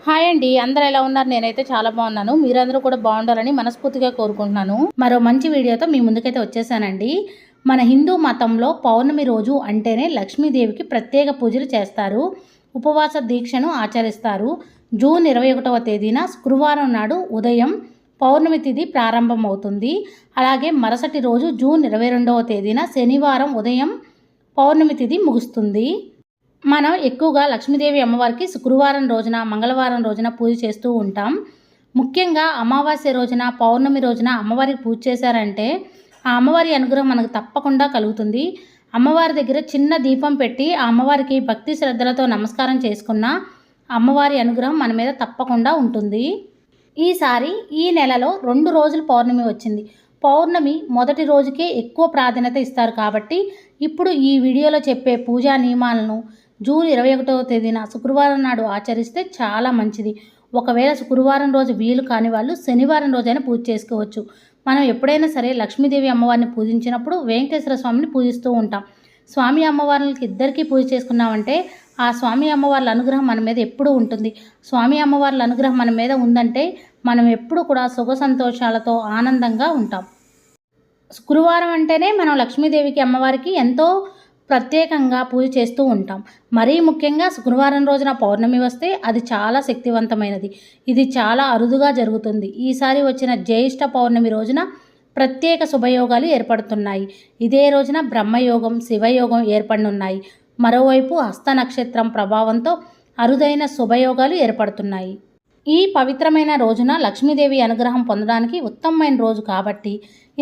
Hi అండి, అందరూ ఎలా ఉన్నారు? నేనైతే చాలా బాగున్నాను. మీరందరూ కూడా బాగుండాలని మనస్ఫూర్తిగా కోరుకుంటున్నాను. మరో మంచి వీడియోతో మీ ముందుకైతే వచ్చేసానండి. మన హిందూ మతంలో పౌర్ణమి రోజు అంటేనే లక్ష్మీదేవికి ప్రత్యేక పూజలు చేస్తారు. ఉపవాస దీక్షను ఆచరిస్తారు. జూన్ 21వ తేదీన శుక్రవారం నాడు ఉదయం పౌర్ణమి తిథి ప్రారంభమవుతుంది. అలాగే మరుసటి రోజు జూన్ 22వ తేదీన శనివారం ఉదయం పౌర్ణమి తిథి ముగుస్తుంది. మనం ఎక్కువగా లక్ష్మీదేవి అమ్మవారికి శుక్రవారం రోజున, మంగళవారం రోజున పూజ చేస్తూ ఉంటాం. ముఖ్యంగా అమావాస్య రోజున, పౌర్ణమి రోజున అమ్మవారికి పూజ చేశారంటే ఆ అమ్మవారి అనుగ్రహం మనకు తప్పకుండా కలుగుతుంది. అమ్మవారి దగ్గర చిన్న దీపం పెట్టి ఆ అమ్మవారికి భక్తి శ్రద్ధలతో నమస్కారం చేసుకున్న అమ్మవారి అనుగ్రహం మన మీద తప్పకుండా ఉంటుంది. ఈసారి ఈ నెలలో 2 రోజులు పౌర్ణమి వచ్చింది. పౌర్ణమి మొదటి రోజుకే ఎక్కువ ప్రాధాన్యత ఇస్తారు కాబట్టి ఇప్పుడు ఈ వీడియోలో చెప్పే పూజా నియమాలను జూన్ 21వ తేదీన శుక్రవారం నాడు ఆచరిస్తే చాలా మంచిది. ఒకవేళ శుక్రవారం రోజు వీలు కాని వాళ్ళు శనివారం రోజైనా పూజ చేసుకోవచ్చు. మనం ఎప్పుడైనా సరే లక్ష్మీదేవి అమ్మవారిని పూజించినప్పుడు వెంకటేశ్వర స్వామిని పూజిస్తూ ఉంటాం. స్వామి అమ్మవార్లకి ఇద్దరికీ పూజ చేసుకున్నామంటే ఆ స్వామి అమ్మవార్ల అనుగ్రహం మన మీద ఎప్పుడూ ఉంటుంది. స్వామి అమ్మవార్ల అనుగ్రహం మన మీద ఉందంటే మనం ఎప్పుడు కూడా సుఖ సంతోషాలతో ఆనందంగా ఉంటాం. శుక్రవారం అంటేనే మనం లక్ష్మీదేవికి అమ్మవారికి ఎంతో ప్రత్యేకంగా పూజ చేస్తూ ఉంటాం. మరీ ముఖ్యంగా శుక్రవారం రోజున పౌర్ణమి వస్తే అది చాలా శక్తివంతమైనది. ఇది చాలా అరుదుగా జరుగుతుంది. ఈసారి వచ్చిన జ్యేష్ఠ పౌర్ణమి రోజున ప్రత్యేక శుభయోగాలు ఏర్పడుతున్నాయి. ఇదే రోజున బ్రహ్మయోగం, శివయోగం ఏర్పడనున్నాయి. మరోవైపు హస్త నక్షత్రం ప్రభావంతో అరుదైన శుభయోగాలు ఏర్పడుతున్నాయి. ఈ పవిత్రమైన రోజున లక్ష్మీదేవి అనుగ్రహం పొందడానికి ఉత్తమమైన రోజు కాబట్టి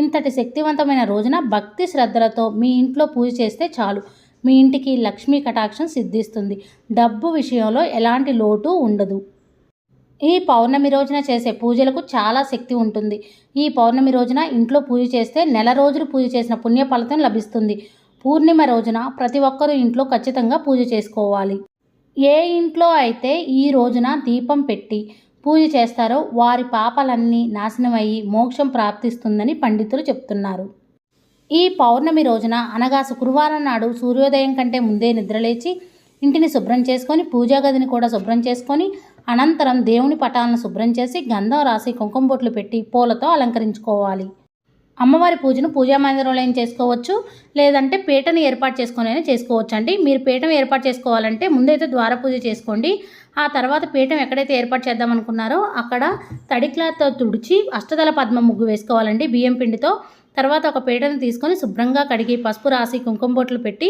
ఇంతటి శక్తివంతమైన రోజున భక్తి శ్రద్ధలతో మీ ఇంట్లో పూజ చేస్తే చాలు. మీ ఇంటికి లక్ష్మీ కటాక్షం సిద్ధిస్తుంది. డబ్బు విషయంలో ఎలాంటి లోటు ఉండదు. ఈ పౌర్ణమి రోజున చేసే పూజలకు చాలా శక్తి ఉంటుంది. ఈ పౌర్ణమి రోజున ఇంట్లో పూజ చేస్తే నెల రోజులు పూజ చేసిన పుణ్య ఫలితం లభిస్తుంది. పూర్ణిమ రోజున ప్రతి ఒక్కరూ ఇంట్లో ఖచ్చితంగా పూజ చేసుకోవాలి. ఏ ఇంట్లో అయితే ఈ రోజున దీపం పెట్టి పూజ చేస్తారో వారి పాపాలన్నీ నాశనమయ్యి మోక్షం ప్రాప్తిస్తుందని పండితులు చెప్తున్నారు. ఈ పౌర్ణమి రోజున అనగా శుక్రవారం నాడు సూర్యోదయం కంటే ముందే నిద్రలేచి ఇంటిని శుభ్రం చేసుకొని పూజా గదిని కూడా శుభ్రం చేసుకొని అనంతరం దేవుని పటాలను శుభ్రం చేసి గంధం రాసి కుంకుమ బొట్లు పెట్టి పూలతో అలంకరించుకోవాలి. అమ్మవారి పూజను పూజా మందిరంలో చేసుకోవచ్చు, లేదంటే పీటను ఏర్పాటు చేసుకొని చేసుకోవచ్చు అండి. మీరు పీఠం ఏర్పాటు చేసుకోవాలంటే ముందైతే ద్వార పూజ చేసుకోండి. ఆ తర్వాత పీఠం ఎక్కడైతే ఏర్పాటు చేద్దాం అనుకున్నారో అక్కడ తడి క్లాత్తో తుడిచి అష్టదళ పద్మ ముగ్గు వేసుకోవాలండి బియ్యం పిండితో. తర్వాత ఒక పీటను తీసుకొని శుభ్రంగా కడిగి పసుపు రాసి కుంకుమ బొట్లు పెట్టి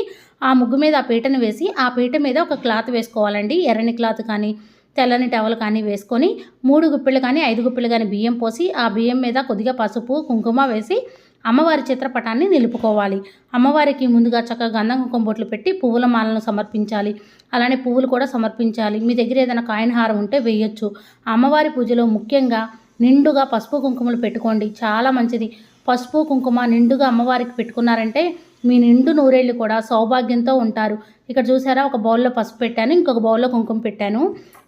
ఆ ముగ్గు మీద ఆ పీటను వేసి ఆ పీట మీద ఒక క్లాత్ వేసుకోవాలండి. ఎర్రని క్లాత్ కానీ తెల్లని టవల్ కానీ వేసుకొని 3 గుప్పిళ్ళు కానీ 5 గుప్పిళ్ళు కానీ బియ్యం పోసి ఆ బియ్యం మీద కొద్దిగా పసుపు కుంకుమ వేసి అమ్మవారి చిత్రపటాన్ని నిలుపుకోవాలి. అమ్మవారికి ముందుగా చక్కగా గంధం కుంకుమ బొట్లు పెట్టి పువ్వుల మాలను సమర్పించాలి. అలానే పువ్వులు కూడా సమర్పించాలి. మీ దగ్గర ఏదైనా కాయిన్ హారం ఉంటే వేయొచ్చు. అమ్మవారి పూజలో ముఖ్యంగా నిండుగా పసుపు కుంకుమలు పెట్టుకోండి, చాలా మంచిది. పసుపు కుంకుమ నిండుగా అమ్మవారికి పెట్టుకున్నారంటే మీ నిండు నూరేళ్ళు కూడా సౌభాగ్యంతో ఉంటారు. ఇక్కడ చూసారా, ఒక బౌల్లో పసుపు పెట్టాను, ఇంకొక బౌల్లో కుంకుమ పెట్టాను.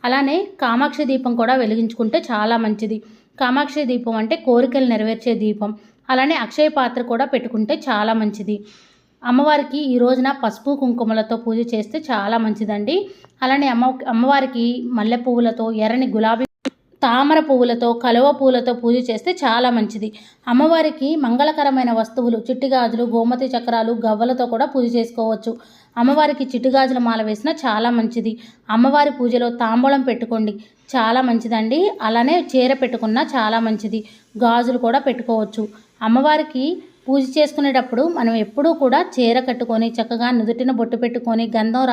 అలానే కామాక్షి దీపం కూడా వెలిగించుకుంటే చాలా మంచిది. కామాక్షి దీపం అంటే కోరికలు నెరవేర్చే దీపం. అలానే అక్షయ పాత్ర కూడా పెట్టుకుంటే చాలా మంచిది. అమ్మవారికి ఈ రోజున పసుపు కుంకుమలతో పూజ చేస్తే చాలా మంచిదండి. అలానే అమ్మవారికి మల్లె పువ్వులతో, ఎర్రని గులాబీ తామర పువ్వులతో, కలువ పువ్వులతో పూజ చేస్తే చాలా మంచిది. అమ్మవారికి మంగళకరమైన వస్తువులు చిట్టిగాజులు, గోమతి చక్రాలు, గవ్వలతో కూడా పూజ చేసుకోవచ్చు. అమ్మవారికి చిట్టిగాజుల మాల వేసినా చాలా మంచిది. అమ్మవారి పూజలో తాంబూలం పెట్టుకోండి, చాలా మంచిదండి. అలానే చీర పెట్టుకున్నా చాలా మంచిది. గాజులు కూడా పెట్టుకోవచ్చు. అమ్మవారికి పూజ చేసుకునేటప్పుడు మనం ఎప్పుడూ కూడా చీర కట్టుకొని చక్కగా నుదుటిన బొట్టు పెట్టుకొని గంధం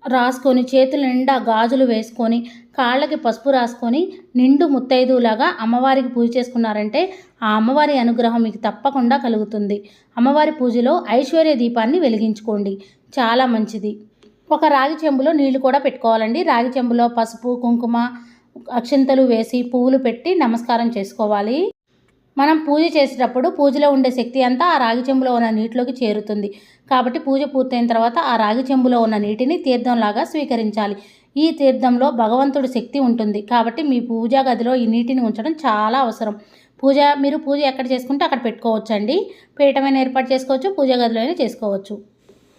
రాసుకొని చేతుల నిండా గాజులు వేసుకొని కాళ్ళకి పసుపు రాసుకొని నిండు ముత్తైదులాగా అమ్మవారికి పూజ చేసుకున్నారంటే ఆ అమ్మవారి అనుగ్రహం మీకు తప్పకుండా కలుగుతుంది. అమ్మవారి పూజలో ఐశ్వర్య దీపాన్ని వెలిగించుకోండి, చాలా మంచిది. ఒక రాగి చెంబులో నీళ్లు కూడా పెట్టుకోవాలండి. రాగి చెంబులో పసుపు కుంకుమ అక్షింతలు వేసి పువ్వులు పెట్టి నమస్కారం చేసుకోవాలి. మనం పూజ చేసేటప్పుడు పూజలో ఉండే శక్తి అంతా ఆ రాగి చెంబులో ఉన్న నీటిలోకి చేరుతుంది. కాబట్టి పూజ పూర్తయిన తర్వాత ఆ రాగి చెంబులో ఉన్న నీటిని తీర్థంలాగా స్వీకరించాలి. ఈ తీర్థంలో భగవంతుడి శక్తి ఉంటుంది. కాబట్టి మీ పూజా గదిలో ఈ నీటిని ఉంచడం చాలా అవసరం. మీరు పూజ ఎక్కడ చేసుకుంటే అక్కడ పెట్టుకోవచ్చండి. పీఠమైన ఏర్పాటు చేసుకోవచ్చు, పూజా గదిలోనే చేసుకోవచ్చు.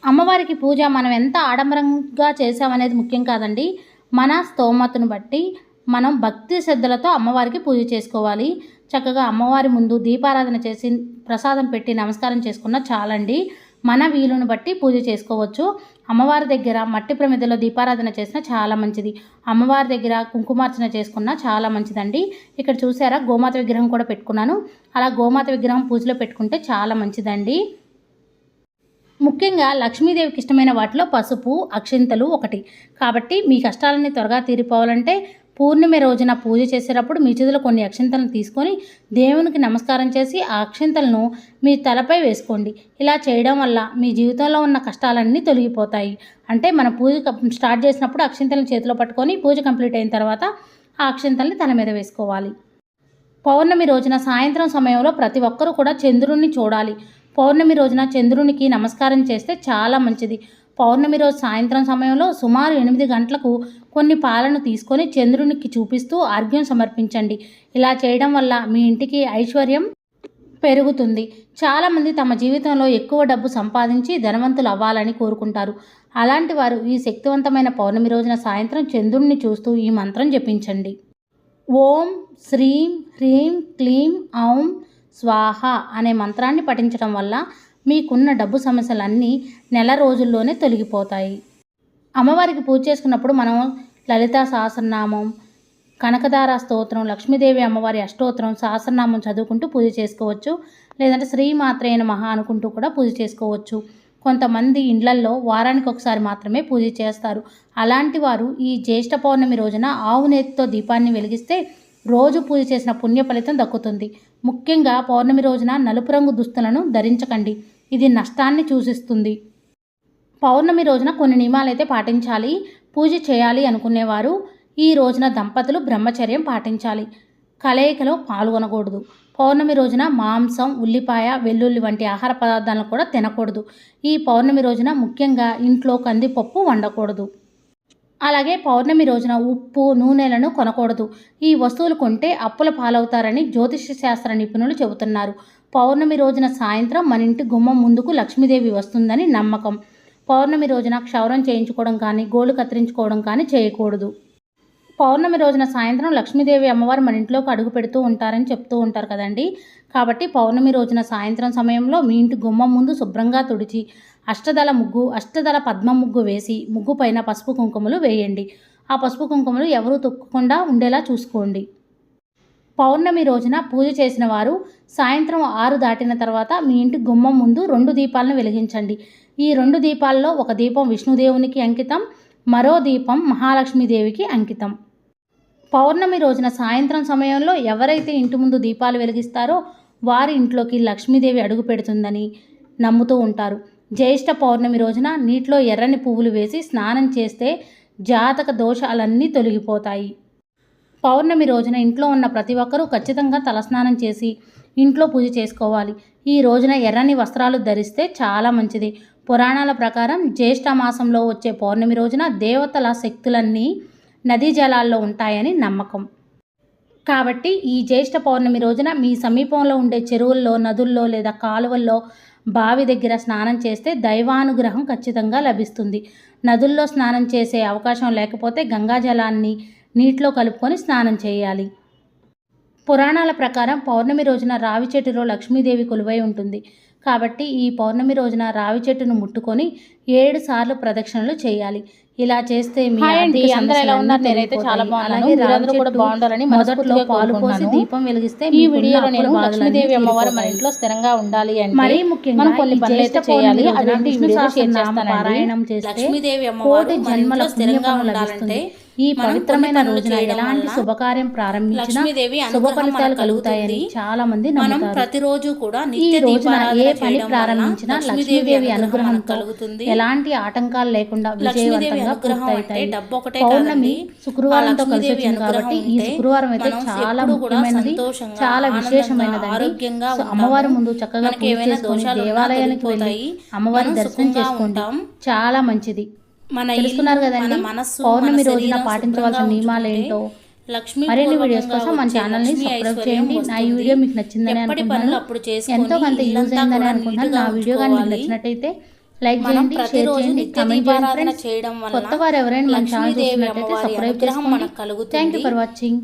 అమ్మవారికి పూజ మనం ఎంత ఆడంబరంగా చేసామనేది ముఖ్యం కాదండి. మన స్తోమతను బట్టి మనం భక్తి శ్రద్ధలతో అమ్మవారికి పూజ చేసుకోవాలి. చక్కగా అమ్మవారి ముందు దీపారాధన చేసి ప్రసాదం పెట్టి నమస్కారం చేసుకున్న చాలండి. మన వీలును బట్టి పూజ చేసుకోవచ్చు. అమ్మవారి దగ్గర మట్టి ప్రమిదలో దీపారాధన చేసినా చాలా మంచిది. అమ్మవారి దగ్గర కుంకుమార్చన చేసుకున్నా చాలా మంచిదండి. ఇక్కడ చూసారా గోమాత విగ్రహం కూడా పెట్టుకున్నాను. అలా గోమాత విగ్రహం పూజలో పెట్టుకుంటే చాలా మంచిదండి. ముఖ్యంగా లక్ష్మీదేవికి ఇష్టమైన వాటిలో పసుపు, అక్షింతలు ఒకటి. కాబట్టి మీ కష్టాలన్నీ త్వరగా తీరిపోవాలంటే పూర్ణిమ రోజున పూజ చేసేటప్పుడు మీ చేతిలో కొన్ని అక్షింతలను తీసుకొని దేవునికి నమస్కారం చేసి ఆ అక్షింతలను మీ తలపై వేసుకోండి. ఇలా చేయడం వల్ల మీ జీవితంలో ఉన్న కష్టాలన్నీ తొలగిపోతాయి. అంటే మన పూజ స్టార్ట్ చేసినప్పుడు అక్షింతలను చేతిలో పట్టుకొని పూజ కంప్లీట్ అయిన తర్వాత ఆ అక్షింతల్ని తల మీద వేసుకోవాలి. పౌర్ణమి రోజున సాయంత్రం సమయంలో ప్రతి ఒక్కరూ కూడా చంద్రుడిని చూడాలి. పౌర్ణమి రోజున చంద్రునికి నమస్కారం చేస్తే చాలా మంచిది. పౌర్ణమి రోజు సాయంత్రం సమయంలో సుమారు 8 గంటలకు కొన్ని పాలను తీసుకొని చంద్రునికి చూపిస్తూ అర్ఘ్యం సమర్పించండి. ఇలా చేయడం వల్ల మీ ఇంటికి ఐశ్వర్యం పెరుగుతుంది. చాలామంది తమ జీవితంలో ఎక్కువ డబ్బు సంపాదించి ధనవంతులు అవ్వాలని కోరుకుంటారు. అలాంటి వారు ఈ శక్తివంతమైన పౌర్ణమి రోజున సాయంత్రం చంద్రుడిని చూస్తూ ఈ మంత్రం జపించండి. ఓం శ్రీం హ్రీం క్లీం ఔం స్వాహ అనే మంత్రాన్ని పఠించడం వల్ల మీకున్న డబ్బు సమస్యలన్నీ నెల రోజుల్లోనే తొలగిపోతాయి. అమ్మవారికి పూజ చేసుకున్నప్పుడు మనం లలితా సహస్రనామం, కనకదార స్తోత్రం, లక్ష్మీదేవి అమ్మవారి అష్టోత్తరం, సహస్రనామం చదువుకుంటూ పూజ చేసుకోవచ్చు. లేదంటే శ్రీమాత్రే నమః అనుకుంటూ కూడా పూజ చేసుకోవచ్చు. కొంతమంది ఇండ్లల్లో వారానికి ఒకసారి మాత్రమే పూజ చేస్తారు. అలాంటి వారు ఈ జ్యేష్ఠ పౌర్ణమి రోజున ఆవు నేతితో దీపాన్ని వెలిగిస్తే రోజు పూజ చేసిన పుణ్య ఫలితం దక్కుతుంది. ముఖ్యంగా పౌర్ణమి రోజున నలుపు రంగు దుస్తులను ధరించకండి. ఇది నష్టాన్ని సూచిస్తుంది. పౌర్ణమి రోజున కొన్ని నియమాలైతే పాటించాలి. పూజ చేయాలి అనుకునేవారు ఈ రోజున దంపతులు బ్రహ్మచర్యం పాటించాలి. కలయికలో పాల్గొనకూడదు. పౌర్ణమి రోజున మాంసం, ఉల్లిపాయ, వెల్లుల్లి వంటి ఆహార పదార్థాలను కూడా తినకూడదు. ఈ పౌర్ణమి రోజున ముఖ్యంగా ఇంట్లో కందిపప్పు వండకూడదు. అలాగే పౌర్ణమి రోజున ఉప్పు, నూనెలను కొనకూడదు. ఈ వస్తువులు కొంటే అప్పుల పాలవుతారని జ్యోతిష శాస్త్ర నిపుణులు చెబుతున్నారు. పౌర్ణమి రోజున సాయంత్రం మన ఇంటి గుమ్మం ముందుకు లక్ష్మీదేవి వస్తుందని నమ్మకం. పౌర్ణమి రోజున క్షౌరం చేయించుకోవడం కానీ, గోళ్ళు కత్తిరించుకోవడం కానీ చేయకూడదు. పౌర్ణమి రోజున సాయంత్రం లక్ష్మీదేవి అమ్మవారు మన ఇంట్లోకి అడుగు పెడుతూ ఉంటారని చెప్తూ ఉంటారు కదండి. కాబట్టి పౌర్ణమి రోజున సాయంత్రం సమయంలో మీ ఇంటి గుమ్మం ముందు శుభ్రంగా తుడిచి అష్టదళ పద్మ ముగ్గు వేసి ముగ్గు పైన పసుపు కుంకుమలు వేయండి. ఆ పసుపు కుంకుమలు ఎవరూ తొక్కకుండా ఉండేలా చూసుకోండి. పౌర్ణమి రోజున పూజ చేసిన వారు సాయంత్రం 6 దాటిన తర్వాత మీ ఇంటి గుమ్మం ముందు 2 దీపాలను వెలిగించండి. ఈ 2 దీపాల్లో ఒక దీపం విష్ణుదేవునికి అంకితం, మరో దీపం మహాలక్ష్మీదేవికి అంకితం. పౌర్ణమి రోజున సాయంత్రం సమయంలో ఎవరైతే ఇంటి ముందు దీపాలు వెలిగిస్తారో వారి ఇంట్లోకి లక్ష్మీదేవి అడుగు పెడుతుందని నమ్ముతూ ఉంటారు. జ్యేష్ఠ పౌర్ణమి రోజున నీటిలో ఎర్రని పువ్వులు వేసి స్నానం చేస్తే జాతక దోషాలన్నీ తొలగిపోతాయి. పౌర్ణమి రోజున ఇంట్లో ఉన్న ప్రతి ఒక్కరూ ఖచ్చితంగా తలస్నానం చేసి ఇంట్లో పూజ చేసుకోవాలి. ఈ రోజున ఎర్రని వస్త్రాలు ధరిస్తే చాలా మంచిది. పురాణాల ప్రకారం జ్యేష్ఠ మాసంలో వచ్చే పౌర్ణమి రోజున దేవతల శక్తులన్నీ నదీ జలాల్లో ఉంటాయని నమ్మకం. కాబట్టి ఈ జ్యేష్ఠ పౌర్ణమి రోజున మీ సమీపంలో ఉండే చెరువుల్లో, నదుల్లో లేదా కాలువల్లో, బావి దగ్గర స్నానం చేస్తే దైవానుగ్రహం ఖచ్చితంగా లభిస్తుంది. నదుల్లో స్నానం చేసే అవకాశం లేకపోతే గంగా జలాన్ని నీటిలో కలుపుకొని స్నానం చేయాలి. పురాణాల ప్రకారం పౌర్ణమి రోజున రావి చెట్టులో లక్ష్మీదేవి కొలువై ఉంటుంది. కాబట్టి ఈ పౌర్ణమి రోజున రావి చెట్టును ముట్టుకొని 7 సార్లు ప్రదక్షిణలు చేయాలి. ఇలా చేస్తే మీ అందరూ ఎలా ఉన్నారు? నేనైతే చాలా బాగున్నాను. మీరందరూ కూడా బాగుండాలని మొదట్లో పాలు పోసి దీపం వెలిగిస్తే ఈ వీడియోలో నేను లక్ష్మీదేవి అమ్మవారు మన ఇంట్లో స్థిరంగా ఉండాలి అంటే మరీ ముఖ్యంగా మనం కొన్ని పనులు అయితే చేయాలి. అటువంటి విష్ణు సహస్రనామ పారాయణం చేస్తే లక్ష్మీదేవి అమ్మవారు మన ఇంట్లో స్థిరంగా ఉండాలంటే ఈ పవిత్రమైన రోజున ఎలాంటి శుభకార్యం ప్రారంభించినా శుభ ఫలితాలు కలుగుతాయని చాలా మంది నమ్ముతారు. ప్రతిరోజు కూడా ఈ రోజున ఏ పని ప్రారంభించినా లక్ష్మీదేవి అనుగ్రహంతో ఎలాంటి ఆటంకాలు లేకుండా విజయవంతంగా పూర్తవుతాయి. పౌర్ణమి శుక్రవారంతో కలిసి వచ్చింది కాబట్టి ఈ శుక్రవారం అయితే చాలా ముఖ్యమైనది, చాలా విశేషమైనదండి. అమ్మవారి ముందు చక్కగా పూజ చేసుకొని దేవాలయానికి వెళ్ళి అమ్మవారి దర్శనం చేసుకుంటాం, చాలా మంచిది. తెలుసుకున్నారు కదండి పౌర్ణమి రోజున పాటించవలసిన నియమాలు ఏంటో. మరిన్ని వీడియోస్ కోసం మన ఛానల్ని సబ్స్క్రైబ్ చేయండి. నా ఈ వీడియో మీకు నచ్చిందని అనుకుంటున్నాను, ఎంతో కొంత యూజ్ అయిందని అనుకుంటున్నాను. నా వీడియో కానీ మీకు నచ్చినట్టయితే లైక్ మనం చేయండి, షేర్ ప్రతిరోజు చేయండి, నిత్య కామెంట్ చేయండి దీపారాధన ఫ్రెండ్స్. చేయడం వల్ల కొత్త వారు ఎవరైనా మన ఛానల్ లక్ష్మీదేవి చూసినట్లయితే అమ్మవారి సబ్స్క్రైబ్ అనుగ్రహం చేసుకోండి. మనకు కలుగుతుంది. Thank you for watching.